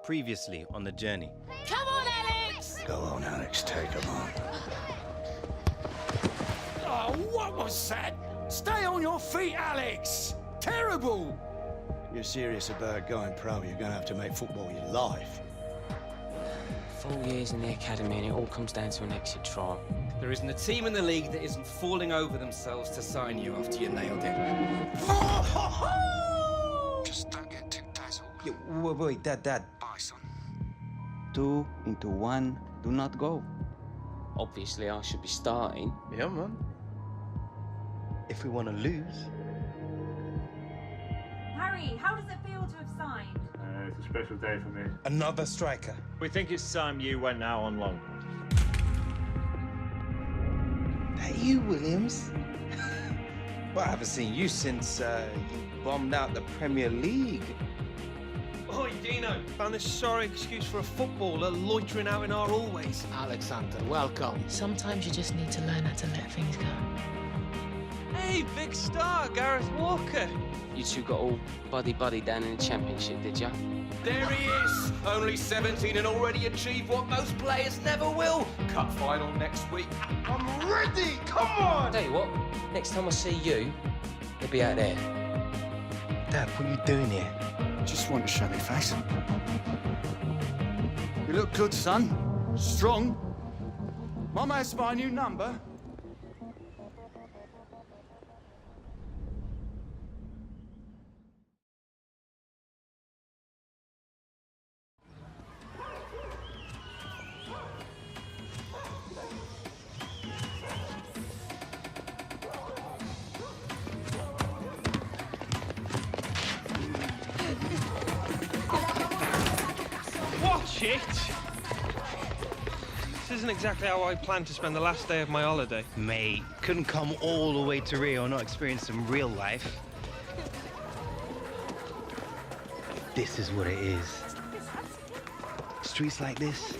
Previously on the journey. Come on, Alex! Go on, Alex, take him on. Oh, what was that? Stay on your feet, Alex! Terrible! You're serious about going pro, you're gonna have to make football your life. 4 years in the academy and it all comes down to an exit trial. There isn't a team in the league that isn't falling over themselves to sign you after you nailed it. Just don't get too dazzled. Yeah, wait, Dad. Bye, son. 2 into 1, do not go. Obviously, I should be starting. Yeah, man. If we want to lose. Harry, how does it feel to have signed? It's a special day for me. Another striker. We think it's time you went out on loan. That you, Williams? Well, I haven't seen you since you bombed out the Premier League. Oi, Dino. Found this sorry excuse for a footballer loitering out in our hallways. Alexander, welcome. Sometimes you just need to learn how to let things go. Hey, big star, Gareth Walker. You two got all buddy down in the Championship, did ya? There he is! Only 17 and already achieved what most players never will. Cup final next week. I'm ready! Come on! Tell you what, next time I see you, you'll be out there. Dad, what are you doing here? Just want to show me face. You look good, son. Strong. Mama has my new number. Watch it! This isn't exactly how I planned to spend the last day of my holiday. Mate, couldn't come all the way to Rio and not experience some real life. This is what it is. Streets like this,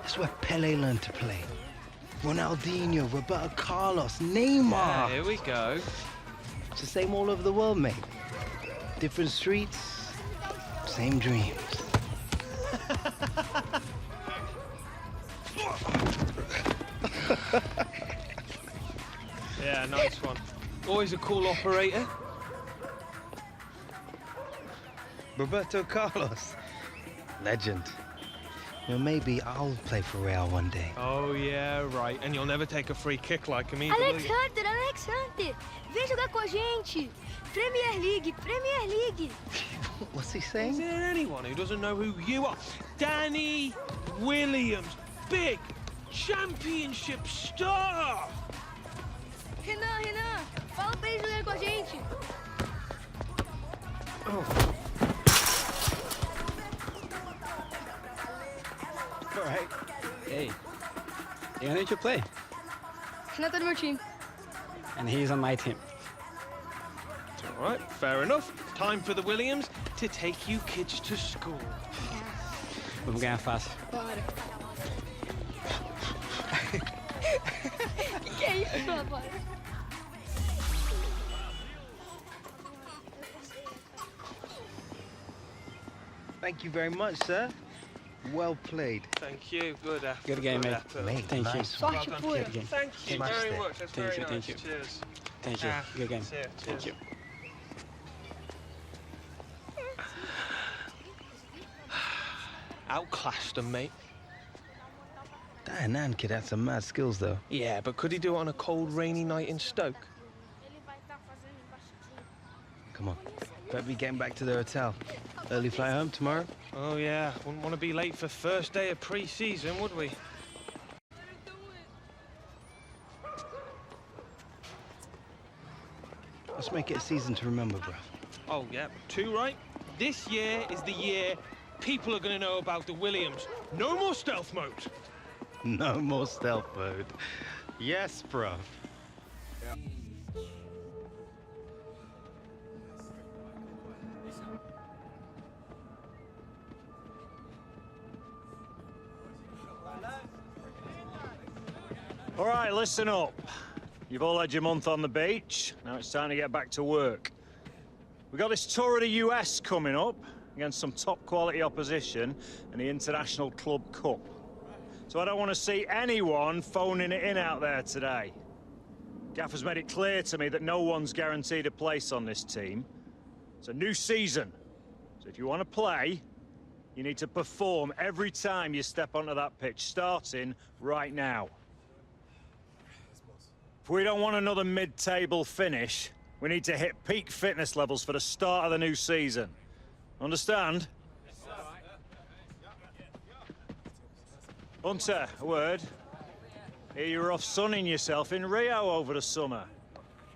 that's where Pele learned to play. Ronaldinho, Roberto Carlos, Neymar. Yeah, here we go. It's the same all over the world, mate. Different streets, same dreams. Yeah, nice one. Always a cool operator. Roberto Carlos, legend. Well, maybe I'll play for Real one day. Oh, yeah, right. And you'll never take a free kick like him either, will you? Alex Hunter, vem jogar com a gente. Premier League. What's he Is saying? there anyone who doesn't know who you are? Danny Williams, big championship star! Renan, fala pra ele jogar com a gente. All right. Hey, you need to play. Renan tá no meu time. And he's on my team. All right, fair enough. Time for the Williams to take you kids to school. Vamos ganhar fácil. Bora. Que é isso, rapaz? Thank you very much, sir. Well played. Thank you. Good effort. Good game, mate. Mate, Thank you. nice. Sorte pura. Good game. Thank you Smashed very it. much. That's Thank very you, nice. thank you. Cheers. Thank you. Good game. See ya. Thank Cheers. you. Outclassed them, mate. That Hernan kid had some mad skills, though. Yeah, but could he do it on a cold, rainy night in Stoke? Come on. Better be getting back to the hotel. Early flight home tomorrow? Oh, yeah. Wouldn't want to be late for first day of pre-season, would we? Let's make it a season to remember, bruv. Oh, yeah. 2 right. This year is the year people are going to know about the Williams. No more stealth mode. No more stealth mode. Yes, bruv. All right, listen up. You've all had your month on the beach. Now it's time to get back to work. We've got this tour of the US coming up. against some top-quality opposition in the International Club Cup. So I don't want to see anyone phoning it in out there today. Gaffer's made it clear to me that no one's guaranteed a place on this team. It's a new season. So if you want to play, you need to perform every time you step onto that pitch, starting right now. If we don't want another mid-table finish, we need to hit peak fitness levels for the start of the new season. Understand? Hunter, a word. Here you were off sunning yourself in Rio over the summer.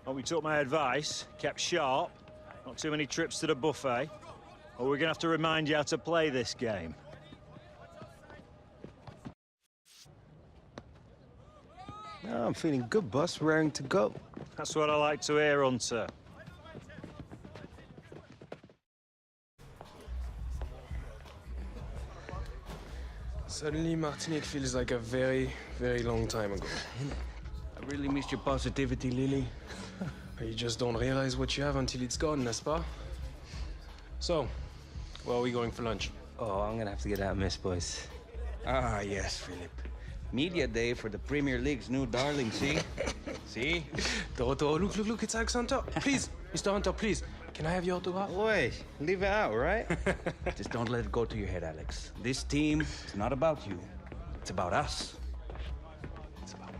Hope you took my advice, kept sharp, not too many trips to the buffet, or we're gonna have to remind you how to play this game. No, I'm feeling good, boss. Raring to go. That's what I like to hear, Hunter. Suddenly, Martinique feels like a very, very long time ago. I really missed your positivity, Lily. You just don't realize what you have until it's gone, n'est-ce pas? So, where are we going for lunch? Oh, I'm gonna have to get out, miss, boys. Ah, yes, Philip. Media day for the Premier League's new darling, see? See? Doroto, look, it's Alex Hunter. Please, Mr. Hunter, please. Can I have your autograph? Wait, leave it out, right? Just don't let it go to your head, Alex. This team is not about you. It's about us. It's about me.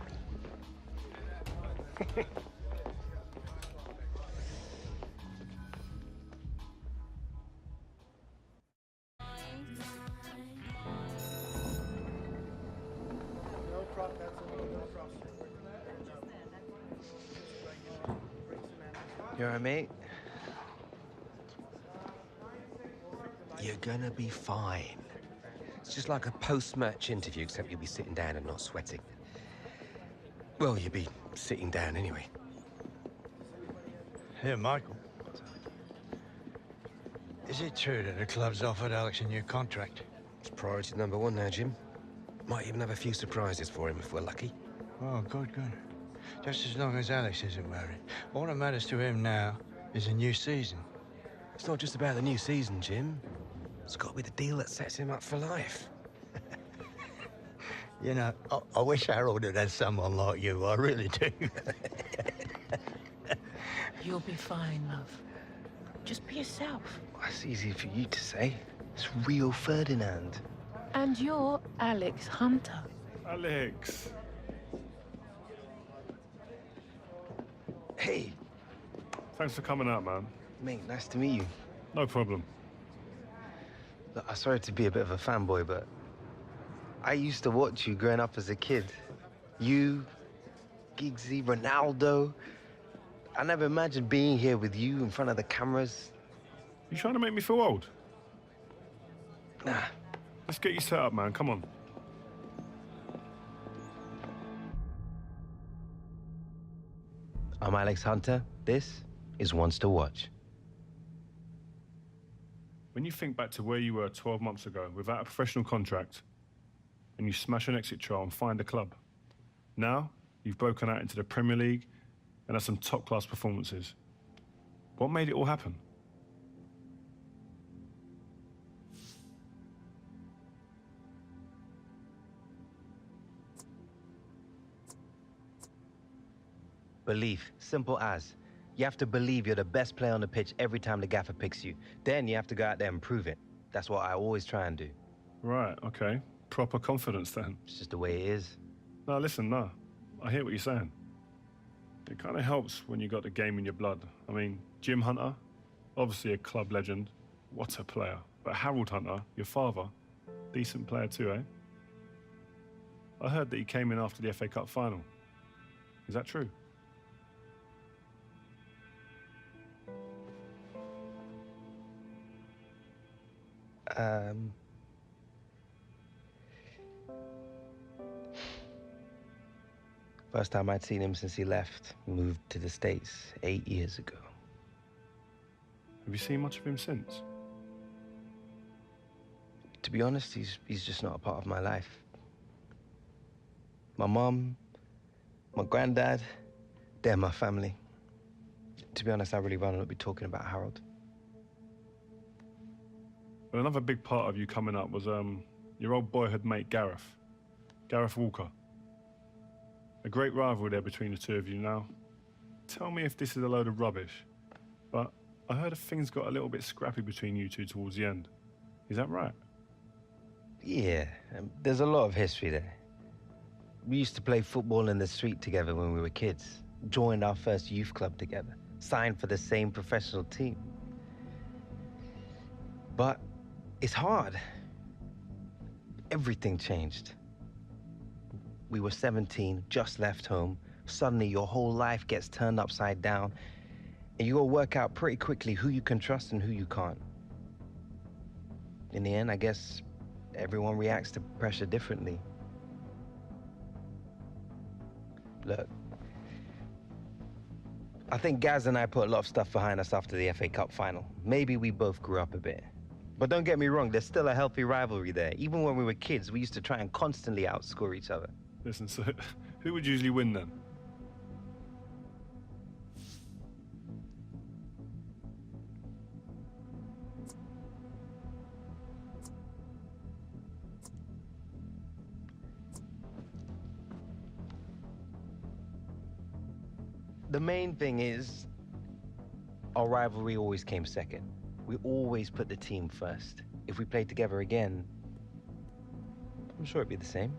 You all right, mate? You're gonna be fine. It's just like a post-match interview, except you'll be sitting down and not sweating. Well, you'll be sitting down anyway. Here, Michael. Is it true that the club's offered Alex a new contract? It's priority number one now, Jim. Might even have a few surprises for him if we're lucky. Oh, good. Just as long as Alex isn't worried. All that matters to him now is a new season. It's not just about the new season, Jim. It's got to be the deal that sets him up for life. You know, I wish Harold had someone like you. I really do. You'll be fine, love. Just be yourself. That's easy for you to say. It's Rio Ferdinand. And you're Alex Hunter. Alex. Hey. Thanks for coming out, man. Mate, nice to meet you. No problem. Look, I'm sorry to be a bit of a fanboy, but I used to watch you growing up as a kid. You, Giggsy, Ronaldo. I never imagined being here with you in front of the cameras. You trying to make me feel old? Nah. Let's get you set up, man. Come on. I'm Alex Hunter. This is Ones to Watch. When you think back to where you were 12 months ago without a professional contract, and you smash an exit trial and find a club, now you've broken out into the Premier League and had some top-class performances. What made it all happen? Belief. Simple as. You have to believe you're the best player on the pitch every time the gaffer picks you. Then you have to go out there and prove it. That's what I always try and do. Right, okay. Proper confidence then. It's just the way it is. No, listen, no. I hear what you're saying. It kind of helps when you got the game in your blood. I mean, Jim Hunter, obviously a club legend. What a player. But Harold Hunter, your father, decent player too, eh? I heard that he came in after the FA Cup final. Is that true? First time I'd seen him since he left. Moved to the States 8 years ago. Have you seen much of him since? To be honest, he's just not a part of my life. My mom, my granddad, they're my family. To be honest, I really rather not be talking about Harold. But another big part of you coming up was your old boyhood mate, Gareth Walker. A great rivalry there between the two of you now. Tell me if this is a load of rubbish, but I heard things got a little bit scrappy between you two towards the end. Is that right? Yeah, there's a lot of history there. We used to play football in the street together when we were kids, joined our first youth club together, signed for the same professional team. But it's hard. Everything changed. We were 17, just left home. Suddenly your whole life gets turned upside down, and you gotta work out pretty quickly who you can trust and who you can't. In the end, I guess everyone reacts to pressure differently. Look, I think Gaz and I put a lot of stuff behind us after the FA Cup final. Maybe we both grew up a bit. But don't get me wrong, there's still a healthy rivalry there. Even when we were kids, we used to try and constantly outscore each other. Listen, so who would usually win then? The main thing is, our rivalry always came second. We always put the team first. If we played together again, I'm sure it'd be the same.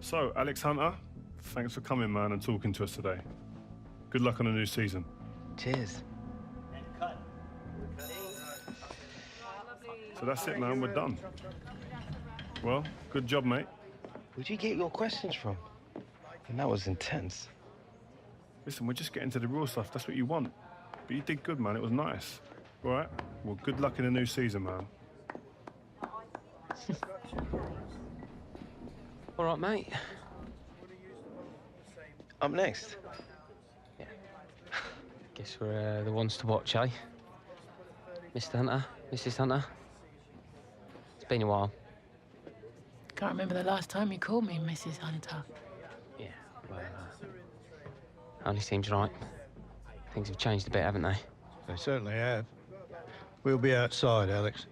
So, Alex Hunter, thanks for coming, man, and talking to us today. Good luck on the new season. Cheers. So that's it, man. We're done. Well, good job, mate. Where'd you get your questions from? And that was intense. Listen, we're just getting to the real stuff. That's what you want. But you did good, man. It was nice. All right? Well, good luck in the new season, man. All right, mate. Up next. Yeah. Guess we're the ones to watch, eh? Mr. Hunter, Mrs. Hunter. It's been a while. Can't remember the last time you called me Mrs. Hunter. Yeah, well, only seems right. Things have changed a bit, haven't they? They certainly have. We'll be outside, Alex.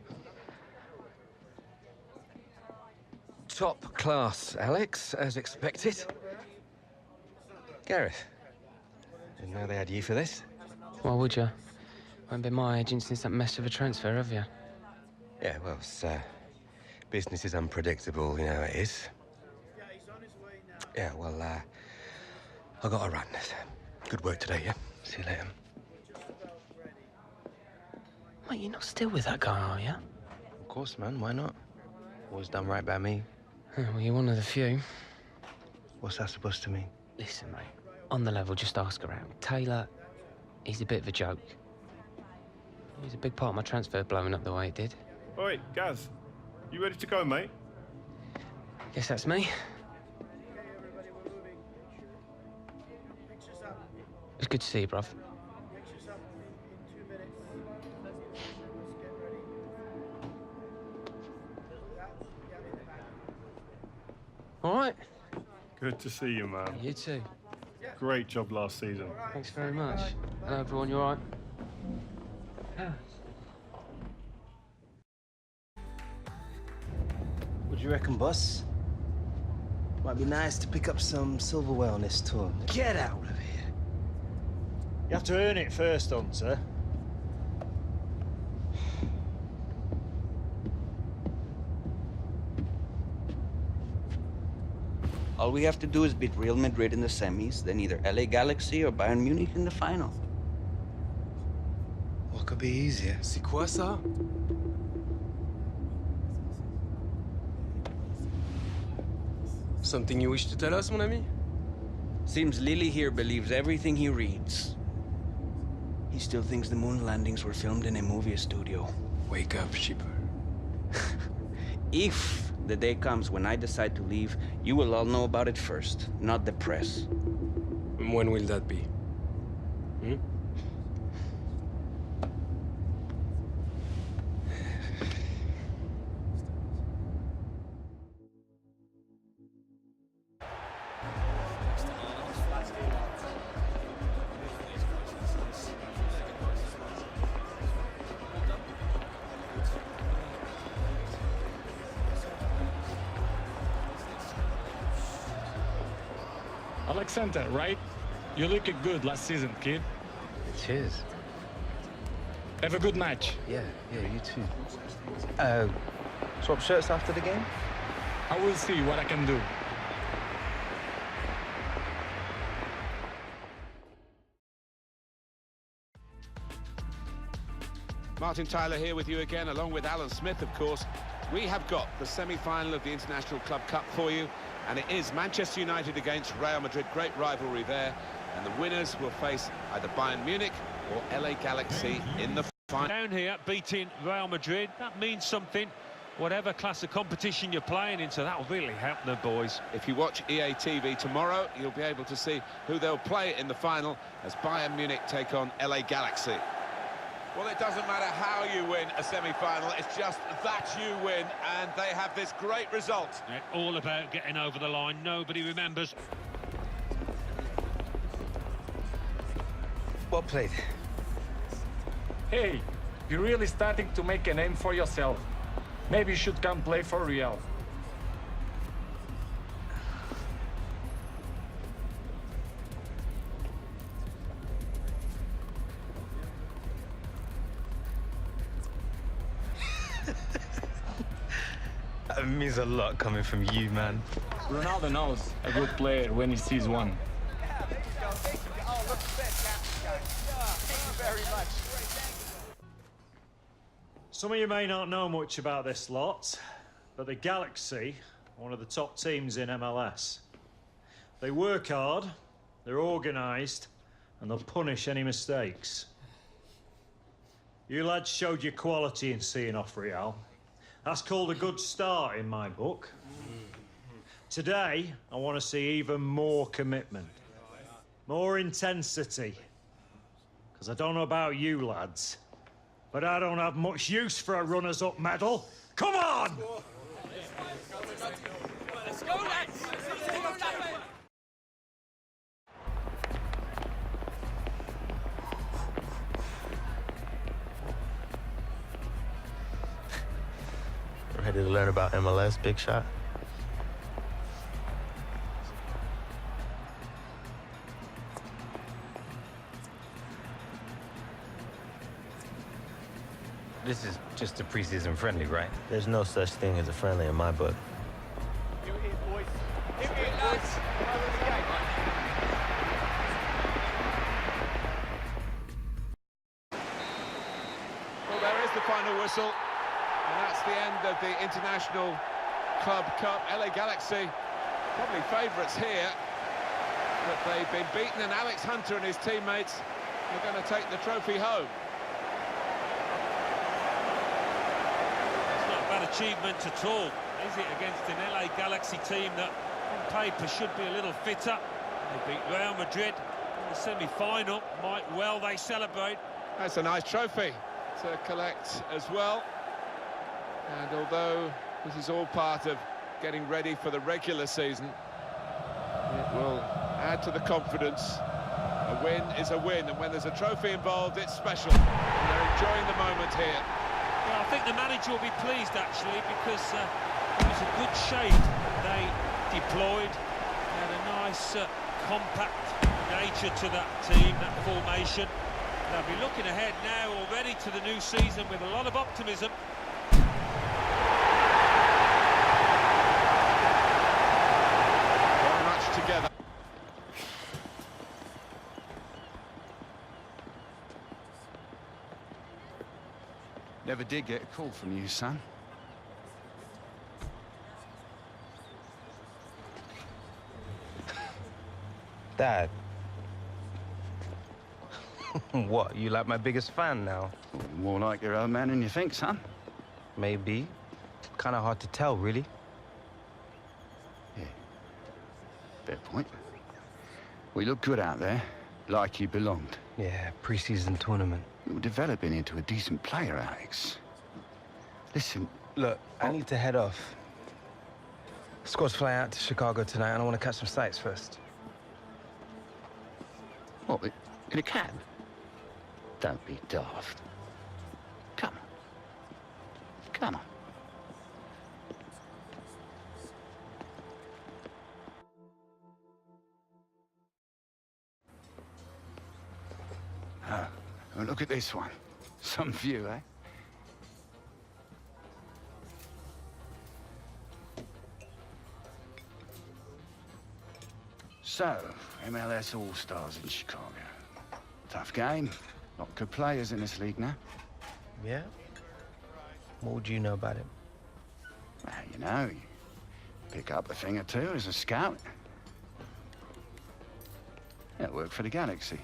Top class, Alex, as expected. Gareth, didn't know they had you for this. Why would you? Won't been my agent since that mess of a transfer, have you? Yeah, well, it's, business is unpredictable, you know how it is. Yeah, well, I got to run. Good work today, yeah? See you later. Mate, you're not still with that guy, are you? Of course, man. Why not? Always done right by me. Well, you're one of the few. What's that supposed to mean? Listen, mate. On the level, just ask around. Taylor, he's a bit of a joke. He was a big part of my transfer blowing up the way it did. Oi, Gaz. You ready to go, mate? Guess that's me. It's good to see you, bruv. All right. Good to see you, man. You too. Great job last season. Thanks very much. Hello, everyone. You all right? What do you reckon, boss? Might be nice to pick up some silverware on this tour. Get out of here. You have to earn it first, Hunter. All we have to do is beat Real Madrid in the semis, then either LA Galaxy or Bayern Munich in the final. What could be easier? C'est quoi ça? Something you wish to tell us, mon ami? Seems Lily here believes everything he reads. He still thinks the moon landings were filmed in a movie studio. Wake up, shipper. If the day comes when I decide to leave, you will all know about it first, not the press. When will that be? Hmm? Alexander, right? You looked good last season, kid. Cheers. Have a good match. Yeah, you too. Swap shirts after the game? I will see what I can do. Martin Tyler here with you again, along with Alan Smith, of course. We have got the semi-final of the International Club Cup for you, and it is Manchester United against Real Madrid. Great rivalry there, and the winners will face either Bayern Munich or LA Galaxy in the final. Down here, beating Real Madrid, that means something. Whatever class of competition you're playing into, that'll really help the boys. If you watch EA TV tomorrow, you'll be able to see who they'll play in the final as Bayern Munich take on LA Galaxy. Well, it doesn't matter how you win a semi-final, it's just that you win, and they have this great result. It's all about getting over the line. Nobody remembers. Well played. Hey, you're really starting to make a name for yourself. Maybe you should come play for Real. That means a lot coming from you, man. Ronaldo knows a good player when he sees one. Some of you may not know much about this lot, but the Galaxy are one of the top teams in MLS. They work hard, they're organised, and they'll punish any mistakes. You lads showed your quality in seeing off Real. That's called a good start in my book. Today, I want to see even more commitment, more intensity. Because I don't know about you lads, but I don't have much use for a runners-up medal. Come on! Let's go, lads! Ready to learn about MLS, big shot? This is just a preseason friendly, right? There's no such thing as a friendly in my book. You in, boys. You in, lads. Well, there is the final whistle. And that's the end of the International Club Cup. LA Galaxy, probably favourites here. But they've been beaten, and Alex Hunter and his teammates are going to take the trophy home. It's not a bad achievement at all, is it, against an LA Galaxy team that, on paper, should be a little fitter. They beat Real Madrid in the semi-final. Might well they celebrate. That's a nice trophy to collect as well. And although this is all part of getting ready for the regular season, it will add to the confidence. A win is a win, and when there's a trophy involved, it's special. And they're enjoying the moment here. Well, I think the manager will be pleased, actually, because it was a good shape they deployed. They had a nice, compact nature to that team, that formation. They'll be looking ahead now already to the new season with a lot of optimism. Together. Never did get a call from you, son. Dad. What, you like my biggest fan now? More like your own man than you think, son. Maybe. Kind of hard to tell, really. Yeah. Fair point. We look good out there, like you belonged. Yeah, pre-season tournament. You're developing into a decent player, Alex. Listen... Look, I need to head off. Squad's flying out to Chicago tonight, and I want to catch some sights first. What, in a cab? Don't be daft. Come on. Come on. Oh, look at this one. Some view, eh? So, MLS All-Stars in Chicago. Tough game. Lot of good players in this league now. Yeah? What would you know about it? Well, you know, you pick up a thing or two as a scout. Yeah, I worked for the Galaxy.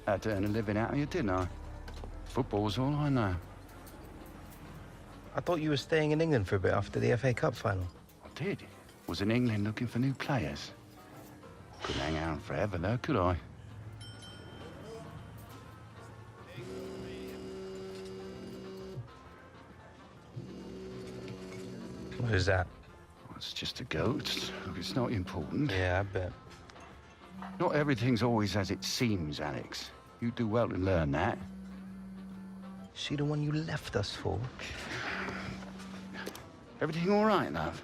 Had to earn a living out of you, didn't I? Football's all I know. I thought you were staying in England for a bit after the FA Cup final. I did. Was in England looking for new players. Couldn't hang out forever, though, could I? What is that? Well, it's just a goat. Look, it's not important. Yeah, I bet. Not everything's always as it seems, Alex. You do well to learn that. She the one you left us for? Everything all right, love?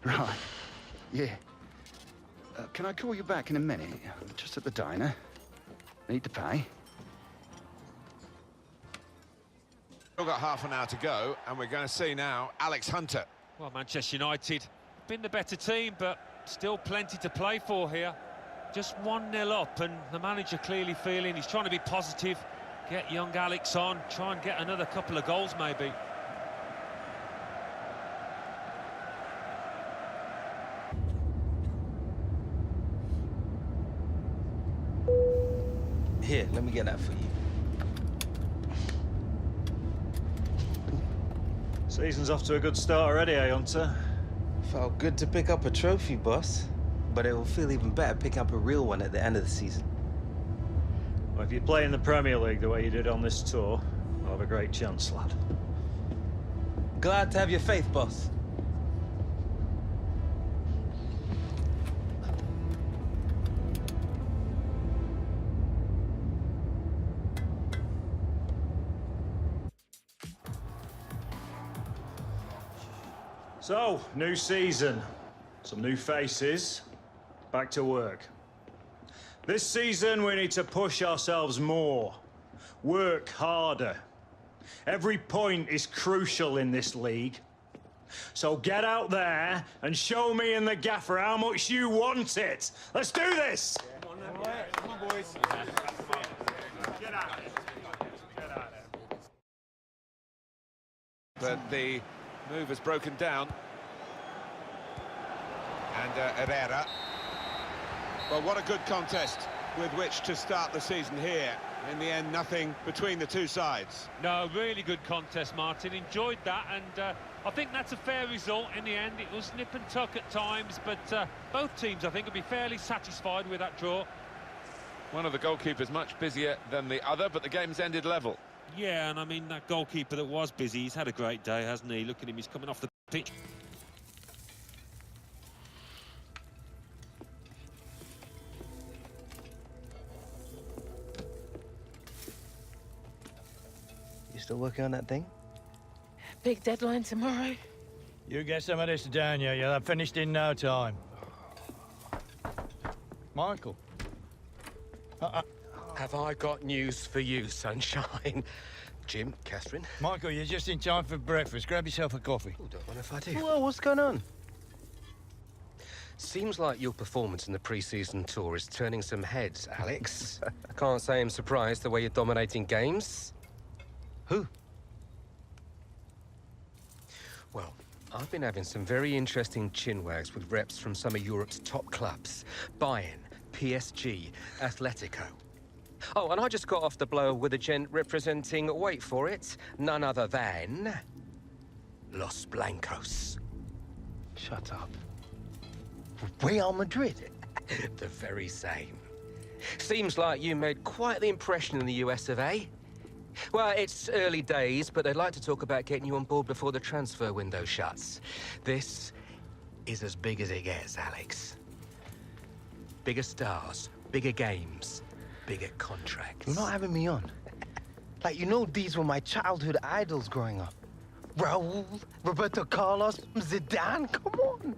Right. Yeah. Can I call you back in a minute? I'm just at the diner. Need to pay. We've got half an hour to go, and we're going to see now Alex Hunter. Well, Manchester United, been the better team, but still plenty to play for here. Just 1-0 up, and the manager clearly feeling he's trying to be positive, get young Alex on, try and get another couple of goals maybe. Here, let me get that for you. Season's off to a good start already, eh, Hunter? Felt good to pick up a trophy, boss. But it will feel even better picking up a real one at the end of the season. Well, if you play in the Premier League the way you did on this tour, you'll have a great chance, lad. Glad to have your faith, boss. So, new season, some new faces, back to work. This season we need to push ourselves more, work harder. Every point is crucial in this league. So get out there and show me and the gaffer how much you want it. Let's do this! Come on, boys. Get out of it. Get out of it. But the move has broken down. And Herrera. Well, what a good contest with which to start the season here. In the end, nothing between the two sides. No, really good contest, Martin. Enjoyed that, and I think that's a fair result in the end. It was nip and tuck at times, but both teams, I think, will be fairly satisfied with that draw. One of the goalkeepers much busier than the other, but the game's ended level. Yeah, and I mean, that goalkeeper that was busy, he's had a great day, hasn't he? Look at him, he's coming off the pitch. You still working on that thing? Big deadline tomorrow. You get some of this down here, you'll have finished in no time. Michael. Have I got news for you, sunshine? Jim, Catherine? Michael, you're just in time for breakfast. Grab yourself a coffee. Oh, don't mind if I do. Whoa, what's going on? Seems like your performance in the pre-season tour is turning some heads, Alex. I can't say I'm surprised the way you're dominating games. Who? Well, I've been having some very interesting chinwags with reps from some of Europe's top clubs. Bayern, PSG, Atletico. Oh, and I just got off the blow with a gent representing, wait for it, none other than Los Blancos. Shut up. Real Madrid? The very same. Seems like you made quite the impression in the US of A. Well, it's early days, but they'd like to talk about getting you on board before the transfer window shuts. This is as big as it gets, Alex. Bigger stars, bigger games, bigger contracts. You're not having me on. Like, you know, these were my childhood idols growing up. Raul, Roberto Carlos, Zidane, come on.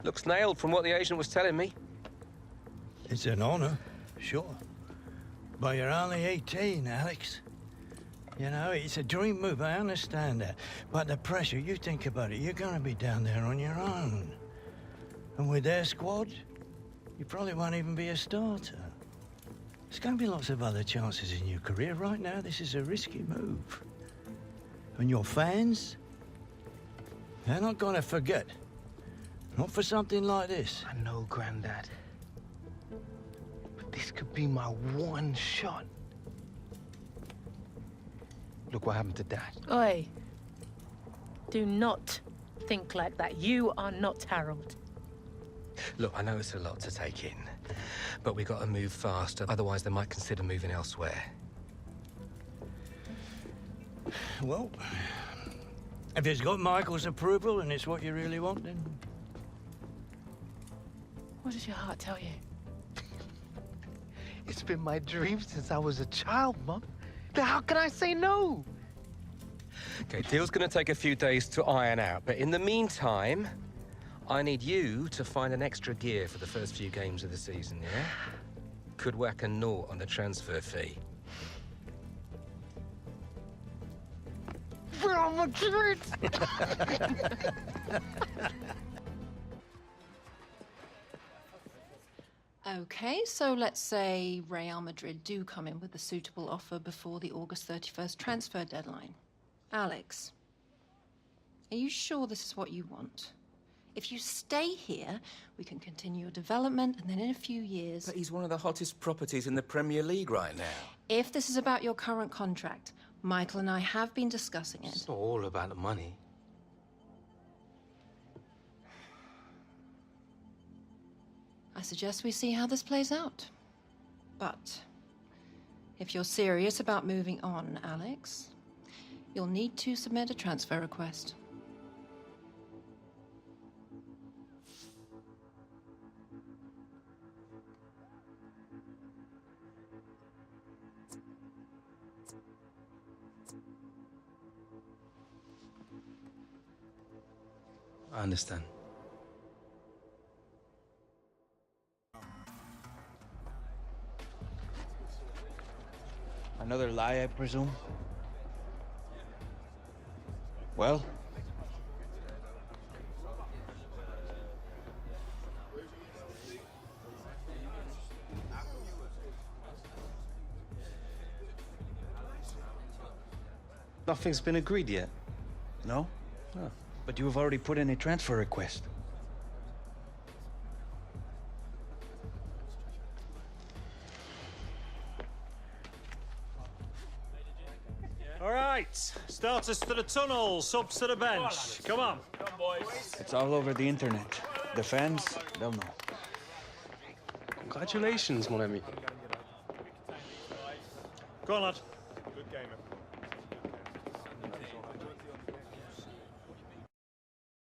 Looks nailed from what the agent was telling me. It's an honor, sure. But you're only 18, Alex. You know, it's a dream move, I understand that. But the pressure, you think about it, you're going to be down there on your own. And with their squad, you probably won't even be a starter. There's going to be lots of other chances in your career. Right now, this is a risky move. And your fans, they're not going to forget. Not for something like this. I know, Grandad. But this could be my one shot. Look what happened to Dad. Oi. Do not think like that. You are not Harold. Look, I know it's a lot to take in, but we got to move fast, otherwise they might consider moving elsewhere. Well, if it's got Michael's approval and it's what you really want, then... What does your heart tell you? It's been my dream since I was a child, Mum. How can I say no? Okay, deal's gonna take a few days to iron out, but in the meantime, I need you to find an extra gear for the first few games of the season, yeah? Could whack a naught on the transfer fee. Real Madrid! Okay, so let's say Real Madrid do come in with a suitable offer before the August 31st transfer deadline. Alex, are you sure this is what you want? If you stay here, we can continue your development, and then in a few years... But he's one of the hottest properties in the Premier League right now. If this is about your current contract, Michael and I have been discussing it. It's not all about the money. I suggest we see how this plays out. But if you're serious about moving on, Alex, you'll need to submit a transfer request. I understand. Another lie, I presume? Well? Nothing's been agreed yet. No? Oh. But you have already put in a transfer request. All right, starters to the tunnel, subs to the bench. Come on. Come on, boys. It's all over the internet. The fans, they'll know. Congratulations, mon ami. Go on, lad. Good game.